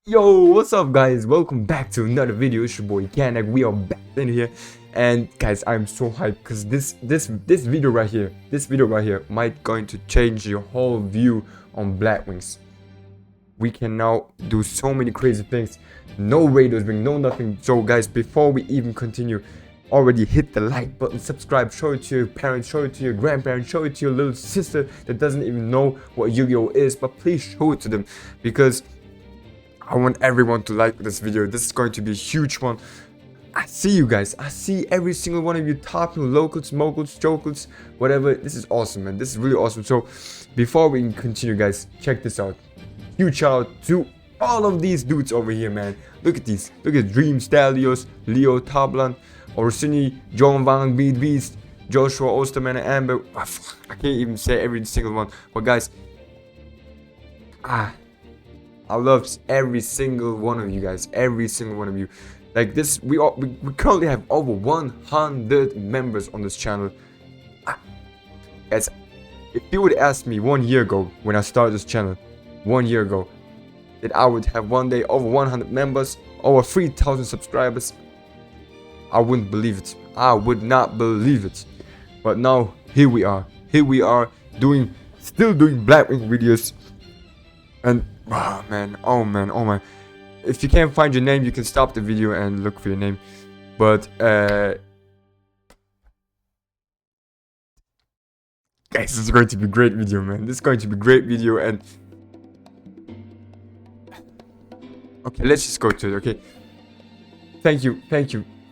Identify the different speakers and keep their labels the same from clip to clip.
Speaker 1: Yo, what's up guys? Welcome back to another video. It's your boy Kanak. We are back in here. And guys, I'm so hyped because this video right here might going to change your whole view on Blackwings. We can now do so many crazy things. No Raiders ring, no nothing. So guys, before we even continue, already hit the like button, subscribe, show it to your parents, show it to your grandparents, show it to your little sister that doesn't even know what Yu-Gi-Oh is, but please show it to them because I want everyone to like this video. This is going to be a huge one. I see you guys. I see every single one of you talking, locals, moguls, jokers, whatever. This is awesome, man. This is really awesome. So before we continue, guys, check this out. Huge shout out to all of these dudes over here, man. Look at these. Look at Dream, Stelios, Leo, Tablan, Orsini, John Van, Beast, Joshua, Osterman, and Amber. I can't even say every single one. But guys, I love every single one of you guys, every single one of you. Like this, we currently have over 100 members on this channel. Guys, if you would ask me 1 year ago when I started this channel, 1 year ago, that I would have one day over 100 members, over 3,000 subscribers, I wouldn't believe it. I would not believe it. But now here we are. Here we are still doing Blackwing videos. And oh man. If you can't find your name, you can stop the video and look for your name. But guys, this is going to be a great video, man. This is going to be a great video. And okay, let's just go to it. Okay, thank you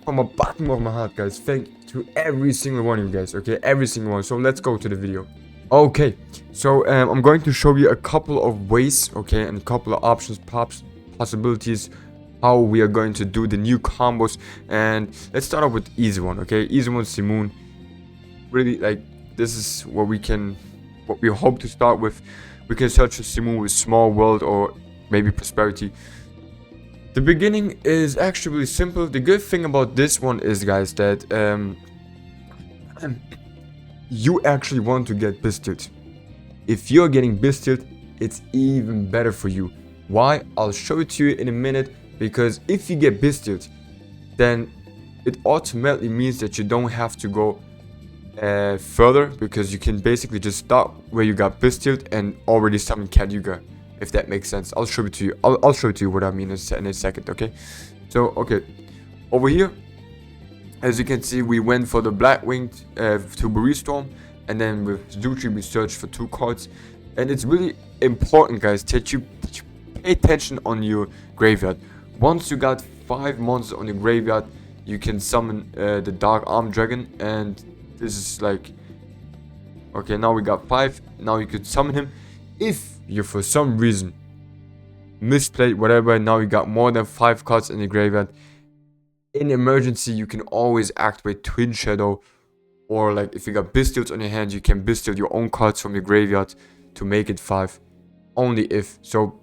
Speaker 1: from the bottom of my heart, guys. Thank you to every single one of you guys. Okay, every single one. So let's go to the video. Okay, so I'm going to show you a couple of ways, okay, and a couple of options, possibilities, how we are going to do the new combos. And let's start off with easy one, okay? Easy one, Simoon. Really, like, this is what we hope to start with. We can search for Simoon with Small World or maybe Prosperity. The beginning is actually really simple. The good thing about this one is, guys, that you actually want to get Bistilled. If you're getting Bistilled, it's even better for you. Why? I'll show it to you in a minute. Because if you get Bistilled, then it automatically means that you don't have to go further, because you can basically just start where you got Bistilled and already summon Cat Yuga, if that makes sense. I'll show it to you. I'll show it to you what I mean in a second, okay? So, okay, over here, as you can see, we went for the Blackwing to Storm, and then with Zuchi we searched for 2 cards. And it's really important, guys, that you pay attention on your graveyard. Once you got 5 monsters on your graveyard, you can summon the Dark Arm Dragon, and this is like, okay, now we got 5. Now you could summon him. If you for some reason misplayed whatever, now you got more than 5 cards in the graveyard. In emergency, you can always activate Twin Shadow, or like if you got Bistilled on your hand, you can Bistill your own cards from your graveyard to make it 5. Only if. So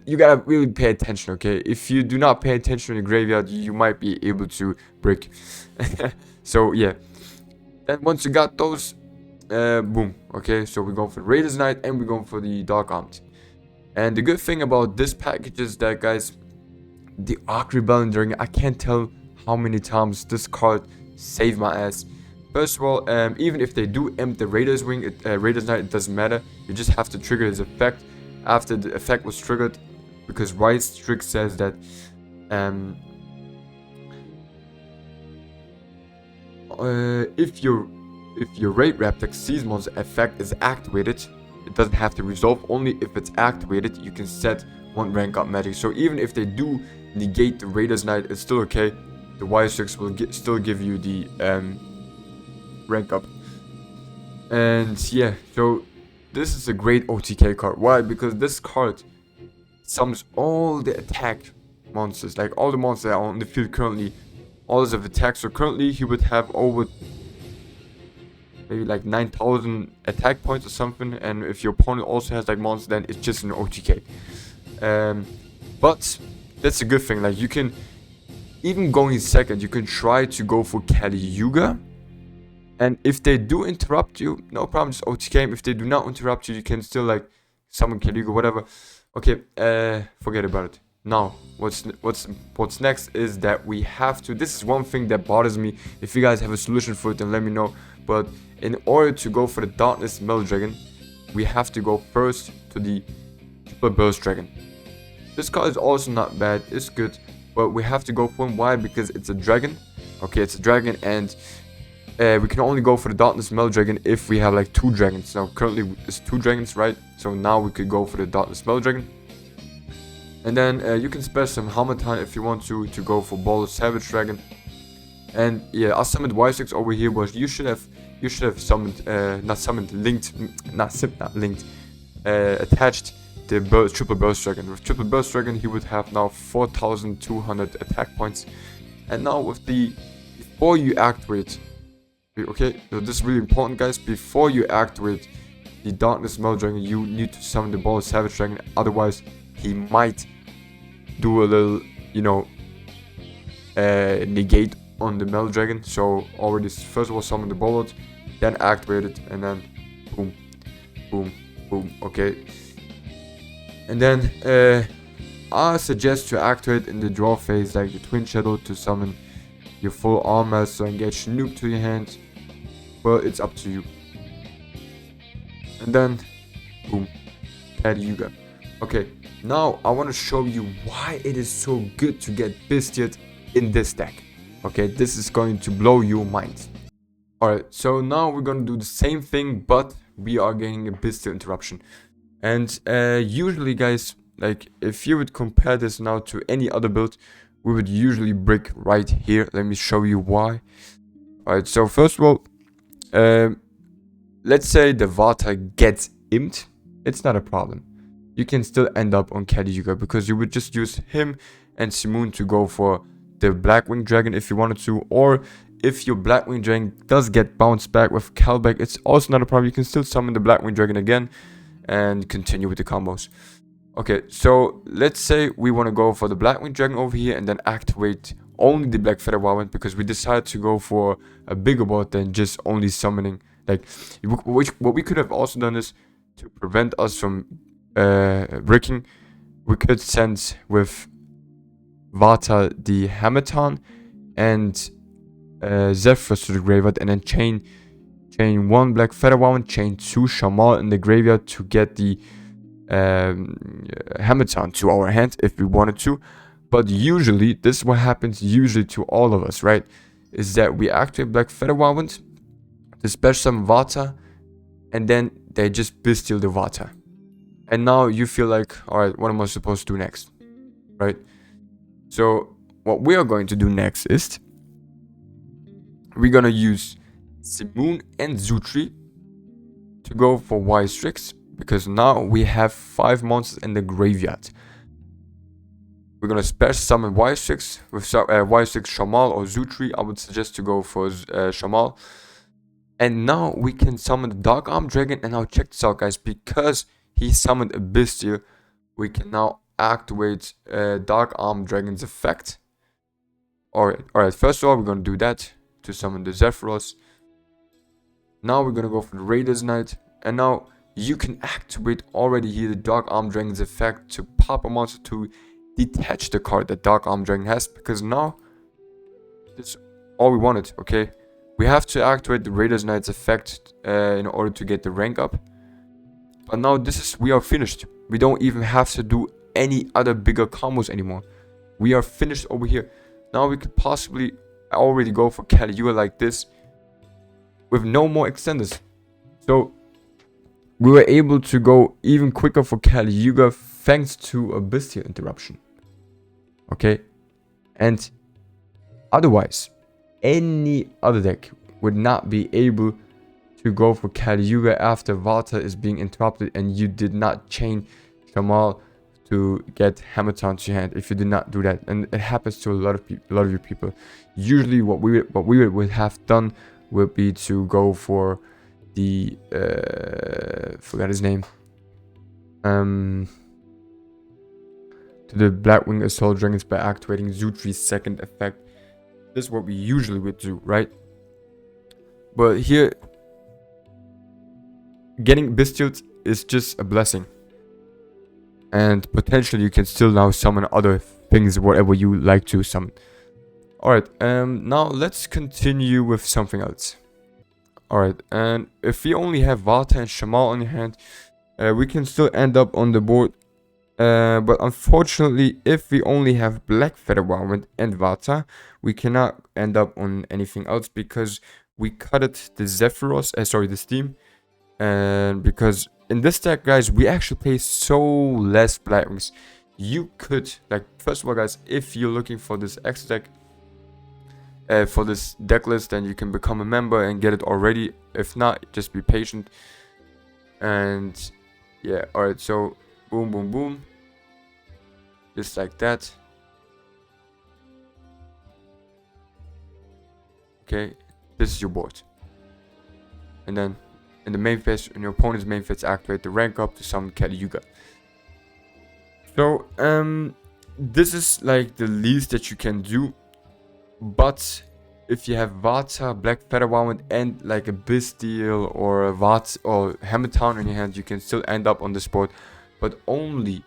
Speaker 1: you gotta really pay attention, okay? If you do not pay attention in your graveyard, you might be able to break. So yeah. Then once you got those, boom. Okay, so we're going for Raiders Knight and we're going for the Dark Armed. And the good thing about this package is that, guys, the Arc Rebellion Dragon, I can't tell how many times this card saved my ass. First of all, even if they do imp the Raiders Raiders Knight, it doesn't matter. You just have to trigger his effect after the effect was triggered, because Riot's trick says that if your Raid Raptor Seas monster effect is activated, it doesn't have to resolve. Only if it's activated, you can set 1 rank up magic. So even if they do negate the Raiders Knight, it's still okay. The Y6 will still give you the rank up. And yeah, so this is a great OTK card. Why? Because this card summons all the attack monsters, like all the monsters that are on the field currently, all of attack. So currently he would have over maybe like 9,000 attack points or something, and if your opponent also has like monsters, then it's just an OTK. But that's a good thing. Like, you can even going second, you can try to go for Kali Yuga, and if they do interrupt you, no problem, just OTK him. If they do not interrupt you, you can still like summon Kali Yuga, whatever. Okay, forget about it. Now, what's next is that we have to. This is one thing that bothers me. If you guys have a solution for it, then let me know. But in order to go for the Darkness Metal Dragon, we have to go first to the Triple Burst Dragon. This card is also not bad. It's good, but we have to go for him. Why? Because it's a dragon. Okay, it's a dragon, and we can only go for the Darkness Metal Dragon if we have like 2 dragons. Now, currently it's 2 dragons, right? So now we could go for the Darkness Metal Dragon. And then you can spare some Harmattan if you want to go for Ball Savage Dragon. And yeah, I summoned Y6 over here, but you should have summoned, attached the Triple Burst Dragon. With Triple Burst Dragon, he would have now 4,200 attack points. And now with before you activate, okay, so this is really important, guys. Before you activate the Darkness Metal Dragon, you need to summon the Ball Savage Dragon. Otherwise, he might do a little, negate on the Metal Dragon. So already first of all summon the Bullet, then activate it, and then boom, boom, boom. Okay. And then I suggest to activate in the draw phase, like the Twin Shadow, to summon your full armor, so engage Nuke to your hand. Well, it's up to you. And then boom, add Yuga. Okay, now I want to show you why it is so good to get Bestiate in this deck. Okay, this is going to blow your mind. Alright, so now we're going to do the same thing, but we are getting a Bestiate interruption. And usually, guys, like if you would compare this now to any other build, we would usually brick right here. Let me show you why. Alright, so first of all, let's say the Vata gets imped. It's not a problem. You can still end up on Yuga because you would just use him and Simoon to go for the Blackwing Dragon if you wanted to. Or if your Blackwing Dragon does get bounced back with Calback, it's also not a problem. You can still summon the Blackwing Dragon again and continue with the combos. Okay, so let's say we want to go for the Blackwing Dragon over here and then activate only the Black Feather Wildman because we decided to go for a bigger board than just only summoning. Like, what we could have also done is to prevent us from bricking. We could send with Vata the Harmattan and Zephyrus to the graveyard, and then chain 1 Black Feather Wildman, chain 2 Shamal in the graveyard to get the Harmattan to our hand if we wanted to. But usually, this is what happens usually to all of us, right? Is that we activate Black Feather Wildman, dispatch some Vata, and then they just Bestial the Vata. And now you feel like, alright, what am I supposed to do next? Right? So, what we are going to do next is we're gonna use Simoon and Zutri to go for Y6, because now we have 5 monsters in the graveyard. We're gonna special summon Y6 with Y6 Shamal or Zutri. I would suggest to go for Shamal. And now we can summon the Dark Arm Dragon. And now check this out, guys. Because he summoned a Bestial, we can now activate Dark Arm Dragon's effect. Alright, first of all, we're gonna do that to summon the Zephyros. Now we're gonna go for the Raiders Knight. And now you can activate already here the Dark Arm Dragon's effect to pop a monster to detach the card that Dark Arm Dragon has, because now that's all we wanted. Okay, we have to activate the Raiders Knight's effect in order to get the rank up. But now we are finished. We don't even have to do any other bigger combos anymore. We are finished over here. Now we could possibly already go for Yuga like this with no more extenders. So we were able to go even quicker for Yuga thanks to a Bestial interruption. Okay, and otherwise any other deck would not be able to go for Yuga after Vata is being interrupted and you did not chain Shamal to get Harmattan to your hand. If you did not do that, and it happens to a lot of you people. Usually what we would have done would be to go for the forgot his name, to the Blackwing Assault Dragons by activating Zutri's second effect. This is what we usually would do, right? But here, getting Bestial is just a blessing. and potentially you can still now summon other things, whatever you like to summon. Alright, now let's continue with something else. Alright, and if you only have Vata and Shamal on your hand, we can still end up on the board. But unfortunately, if we only have Black Feather Warwind and Vata, we cannot end up on anything else because we cut it the the Steam. And because in this deck, guys, we actually play so less Blackwings. You could, like, first of all, guys, if you're looking for this X deck, for this deck list, then you can become a member and get it already. If not, just be patient. And yeah, alright, so boom, boom, boom. Just like that. Okay, this is your board. And then in the main phase, in your opponent's main phase, activate the rank up to summon Yuga. So, this is like the least that you can do. But if you have Vata, Black Feather Warwind, and like a Bisteel or a Vata or Hammer Town in your hand, you can still end up on this board. But only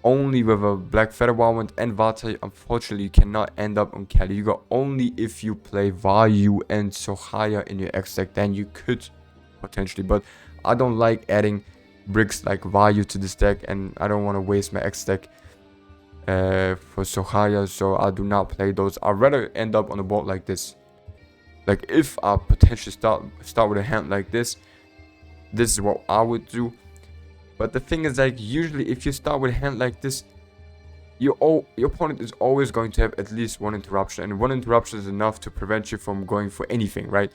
Speaker 1: with a Black Feather Warwind and Vata, unfortunately, you cannot end up on Yuga. Only if you play Vayu and Sohaya in your X deck, then you could potentially. But I don't like adding bricks like Vayu to this deck, and I don't want to waste my X deck for Sohaya, so I do not play those. I'd rather end up on a board like this. Like, if I potentially start with a hand like this is what I would do. But the thing is, like, usually if you start with a hand like this, your opponent is always going to have at least one interruption, and one interruption is enough to prevent you from going for anything, right?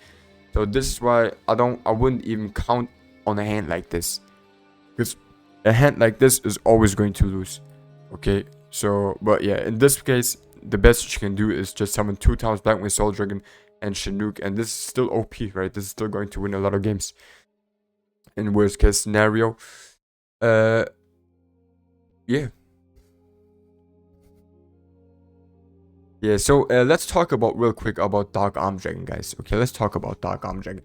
Speaker 1: So this is why I wouldn't even count on a hand like this, because a hand like this is always going to lose. Okay, so, but yeah, in this case, the best you can do is just summon 2 times Blackwing Soul Dragon and Chinook, and this is still OP, right? This is still going to win a lot of games in worst case scenario. Yeah. Yeah, so let's talk about real quick about Dark Arm Dragon, guys. Okay, let's talk about Dark Arm Dragon.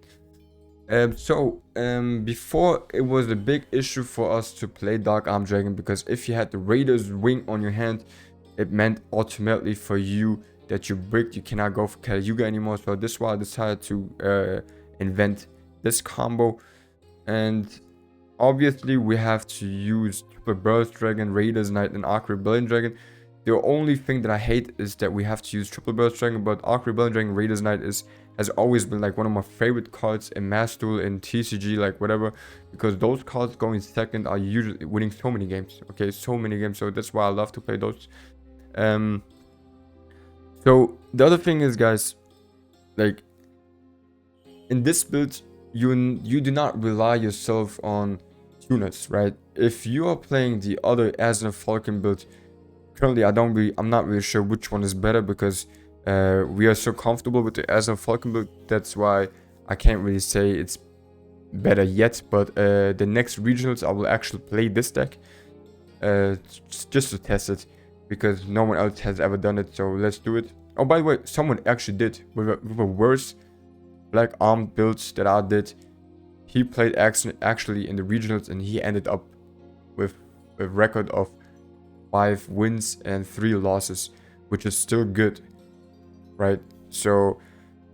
Speaker 1: Before, it was a big issue for us to play Dark Arm Dragon, because if you had the Raider's Wing on your hand, it meant ultimately for you that you bricked, you cannot go for Yuga anymore. So this is why I decided to invent this combo. And obviously we have to use Triple Burst Dragon, Raider's Knight, and Arc Rebellion Dragon. The only thing that I hate is that we have to use Triple Burst Dragon, but Arc Rebellion Dragon, Raider's Knight has always been like one of my favorite cards in Mass Duel, in TCG, like whatever, because those cards going second are usually winning so many games. Okay, so many games. So that's why I love to play those. So the other thing is, guys, like in this build, you do not rely yourself on tuners, right? If you are playing the other Aslan Falcon build, currently I'm not really sure which one is better, because we are so comfortable with the Aslan Falcon build. That's why I can't really say it's better yet. But the next regionals I will actually play this deck just to test it, because no one else has ever done it. So let's do it. Oh, by the way, someone actually did with a worse Black Arm builds that I did. He played actually in the regionals, and he ended up with a record of 5 wins and 3 losses, which is still good, right? So,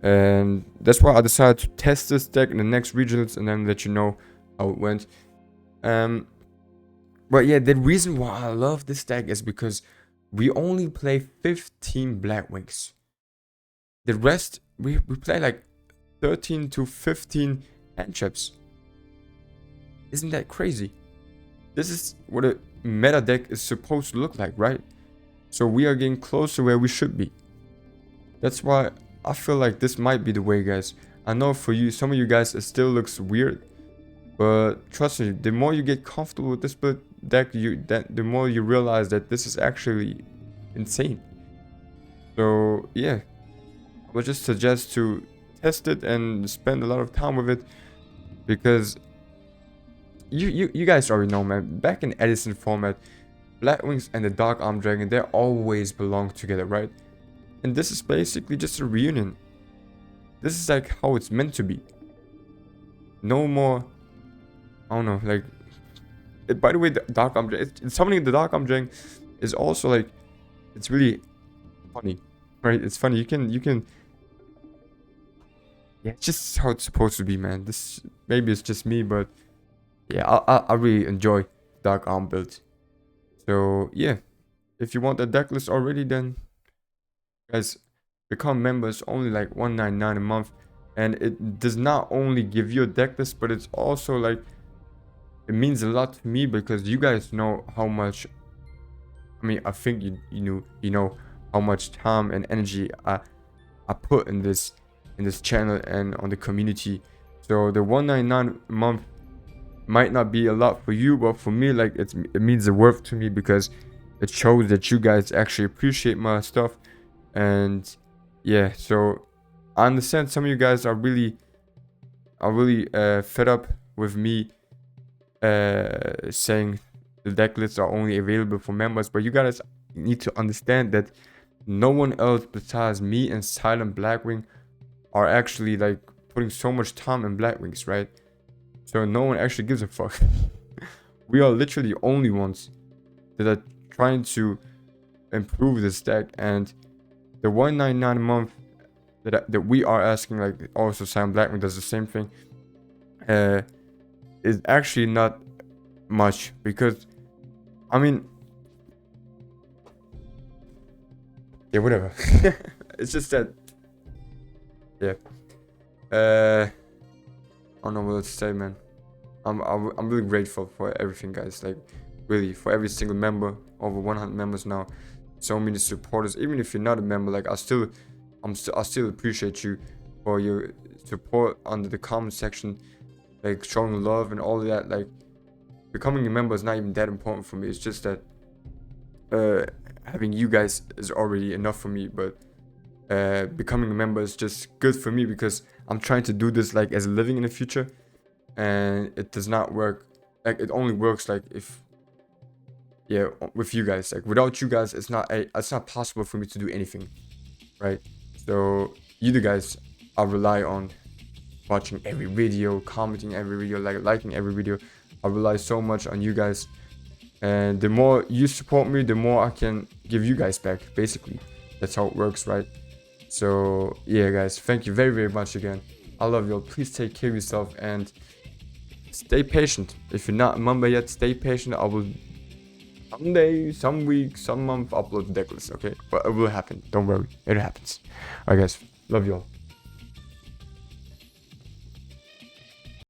Speaker 1: and that's why I decided to test this deck in the next regionals and then let you know how it went. But yeah, the reason why I love this deck is because we only play 15 Blackwings. The rest, we play like 13 to 15 hand traps. Isn't that crazy? This is what a meta deck is supposed to look like, right? So we are getting close to where we should be. That's why I feel like this might be the way, guys. I know for you, some of you guys, it still looks weird, but trust me, the more you get comfortable with this deck, the more you realize that this is actually insane. So yeah, I would just suggest to test it and spend a lot of time with it, because you guys already know, man. Back in Edison format, Blackwings and the Dark Arm Dragon, they always belong together, right? And this is basically just a reunion. This is like how it's meant to be. No more, I don't know, like, by the way, the Dark Arm Dragon, it's summoning the Dark Arm Dragon is also like, it's really funny, right? It's funny. You can yeah, it's just how it's supposed to be, man. This maybe it's just me, but yeah, I really enjoy Dark Arm build. So yeah, if you want the deck list already, then guys, become members. Only like $1.99 a month, and it does not only give you a deck list, but it's also like, it means a lot to me because you guys know how much. I mean, I think you know how much time and energy I put in this channel and on the community. So the $1.99 a month might not be a lot for you, but for me, like, it means the worth to me because it shows that you guys actually appreciate my stuff. And yeah, so I understand some of you guys are really fed up with me saying the deck lists are only available for members, but you guys need to understand that no one else besides me and Silent Blackwing are actually like putting so much time in Blackwings, right? So no one actually gives a fuck. We are literally the only ones that are trying to improve this deck, and the $1.99 a month that we are asking, like also Silent Blackwing does the same thing, is actually not much because, I mean, yeah, whatever. It's just that, yeah. I don't know what to say, man. I'm really grateful for everything, guys. Like, really, for every single member, over 100 members now, so many supporters. Even if you're not a member, like, I still appreciate you for your support under the comment section, like showing love and all of that. Like, becoming a member is not even that important for me. It's just that having you guys is already enough for me, but becoming a member is just good for me because I'm trying to do this like as a living in the future, and it does not work. Like, it only works like if, yeah, with you guys. Like, without you guys, it's not possible for me to do anything, right? So you the guys I rely on, watching every video, commenting every video, like liking every video. I rely so much on you guys, and the more you support me, the more I can give you guys back. Basically, that's how it works, right? So yeah, guys, thank you very, very much again. I love you all. Please take care of yourself and stay patient. If you're not a member yet, stay patient. I will someday, some week, some month upload the deck list, okay? But it will happen. Don't worry, it happens. Alright, guys, love you all.